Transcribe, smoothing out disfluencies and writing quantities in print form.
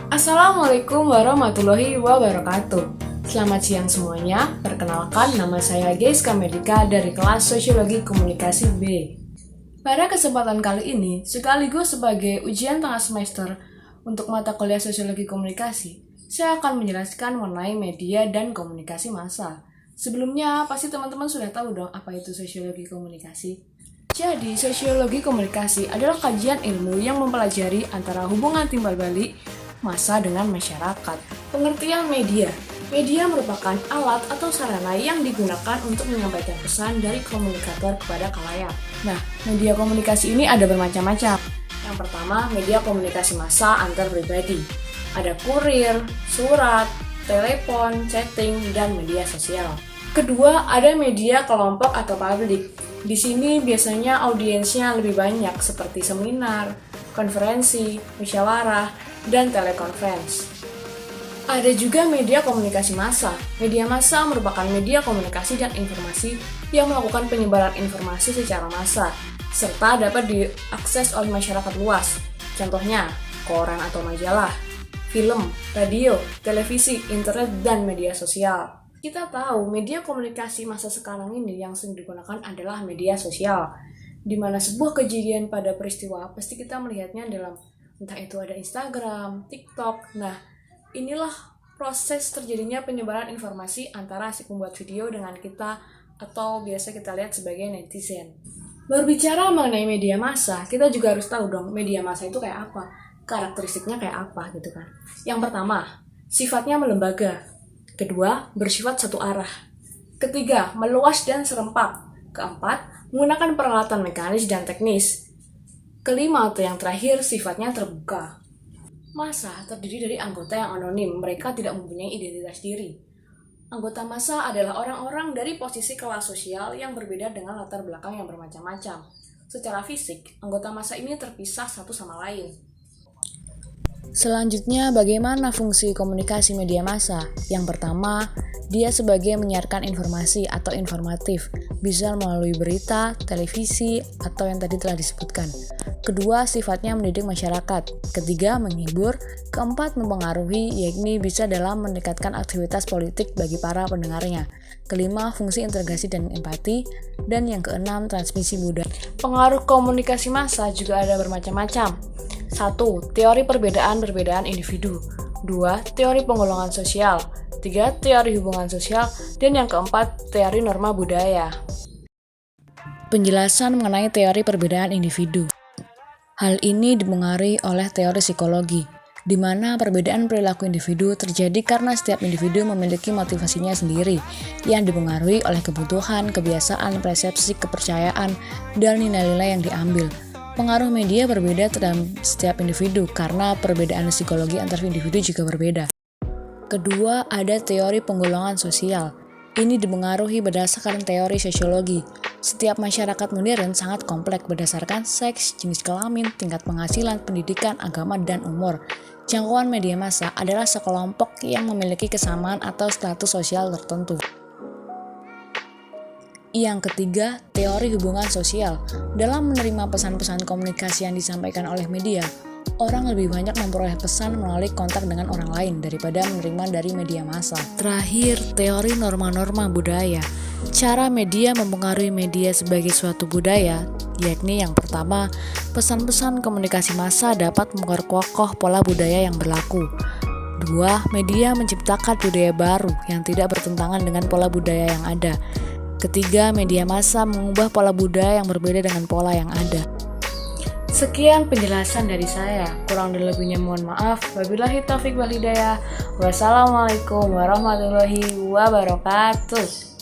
Assalamualaikum warahmatullahi wabarakatuh. Selamat siang semuanya. Perkenalkan, nama saya Geiska Medika dari kelas Sosiologi Komunikasi B. Pada kesempatan kali ini, sekaligus sebagai ujian tengah semester untuk mata kuliah Sosiologi Komunikasi, saya akan menjelaskan mengenai media dan komunikasi massa. Sebelumnya, pasti teman-teman sudah tahu dong apa itu Sosiologi Komunikasi. Jadi, Sosiologi Komunikasi adalah kajian ilmu yang mempelajari antara hubungan timbal balik massa dengan masyarakat. Pengertian media. Media merupakan alat atau sarana yang digunakan untuk menyampaikan pesan dari komunikator kepada khalayak. Nah, media komunikasi ini ada bermacam-macam. Yang pertama, media komunikasi massa antar pribadi. Ada kurir, surat, telepon, chatting, dan media sosial. Kedua, ada media kelompok atau publik. Di sini biasanya audiensnya lebih banyak seperti seminar, konferensi, musyawarah, dan telekonferensi. Ada juga media komunikasi massa. Media massa merupakan media komunikasi dan informasi yang melakukan penyebaran informasi secara massa, serta dapat diakses oleh masyarakat luas. Contohnya, koran atau majalah, film, radio, televisi, internet, dan media sosial. Kita tahu media komunikasi masa sekarang ini yang sering digunakan adalah media sosial, di mana sebuah kejadian pada peristiwa pasti kita melihatnya dalam entah itu ada Instagram, TikTok. Nah, inilah proses terjadinya penyebaran informasi antara si pembuat video dengan kita atau biasa kita lihat sebagai netizen. Berbicara mengenai media massa, kita juga harus tahu dong media massa itu kayak apa, karakteristiknya kayak apa gitu kan. Yang pertama, sifatnya melembaga. Kedua, bersifat satu arah. Ketiga, meluas dan serempak. Keempat, menggunakan peralatan mekanis dan teknis. Kelima atau yang terakhir, sifatnya terbuka. Massa terdiri dari anggota yang anonim, mereka tidak mempunyai identitas diri. Anggota massa adalah orang-orang dari posisi kelas sosial yang berbeda dengan latar belakang yang bermacam-macam. Secara fisik, anggota massa ini terpisah satu sama lain. Selanjutnya, bagaimana fungsi komunikasi media massa? Yang pertama, dia sebagai menyiarkan informasi atau informatif, bisa melalui berita, televisi, atau yang tadi telah disebutkan. Kedua, sifatnya mendidik masyarakat. Ketiga, menghibur. Keempat, mempengaruhi, yakni bisa dalam meningkatkan aktivitas politik bagi para pendengarnya. Kelima, fungsi integrasi dan empati. Dan yang keenam, transmisi budaya. Pengaruh komunikasi massa juga ada bermacam-macam. 1. Teori perbedaan individu. 2. Teori penggolongan sosial. 3. Teori hubungan sosial. Dan yang keempat, teori norma budaya. Penjelasan mengenai teori perbedaan individu. Hal ini dipengaruhi oleh teori psikologi, di mana perbedaan perilaku individu terjadi karena setiap individu memiliki motivasinya sendiri, yang dipengaruhi oleh kebutuhan, kebiasaan, persepsi, kepercayaan, dan nilai-nilai yang diambil. Pengaruh media berbeda dalam setiap individu karena perbedaan psikologi antar individu juga berbeda. Kedua, ada teori penggolongan sosial. Ini dipengaruhi berdasarkan teori sosiologi. Setiap masyarakat modern sangat kompleks berdasarkan seks, jenis kelamin, tingkat penghasilan, pendidikan, agama, dan umur. Jangkauan media massa adalah sekelompok yang memiliki kesamaan atau status sosial tertentu. Yang ketiga, teori hubungan sosial. Dalam menerima pesan-pesan komunikasi yang disampaikan oleh media, orang lebih banyak memperoleh pesan melalui kontak dengan orang lain daripada menerima dari media massa. Terakhir, teori norma-norma budaya. Cara media mempengaruhi media sebagai suatu budaya, yakni yang pertama, pesan-pesan komunikasi massa dapat memperkokoh pola budaya yang berlaku. 2. Media menciptakan budaya baru yang tidak bertentangan dengan pola budaya yang ada. Ketiga, media massa mengubah pola budaya yang berbeda dengan pola yang ada. Sekian penjelasan dari saya. Kurang dan lebihnya mohon maaf. Wabillahi taufiq wal hidayah. Wassalamualaikum warahmatullahi wabarakatuh.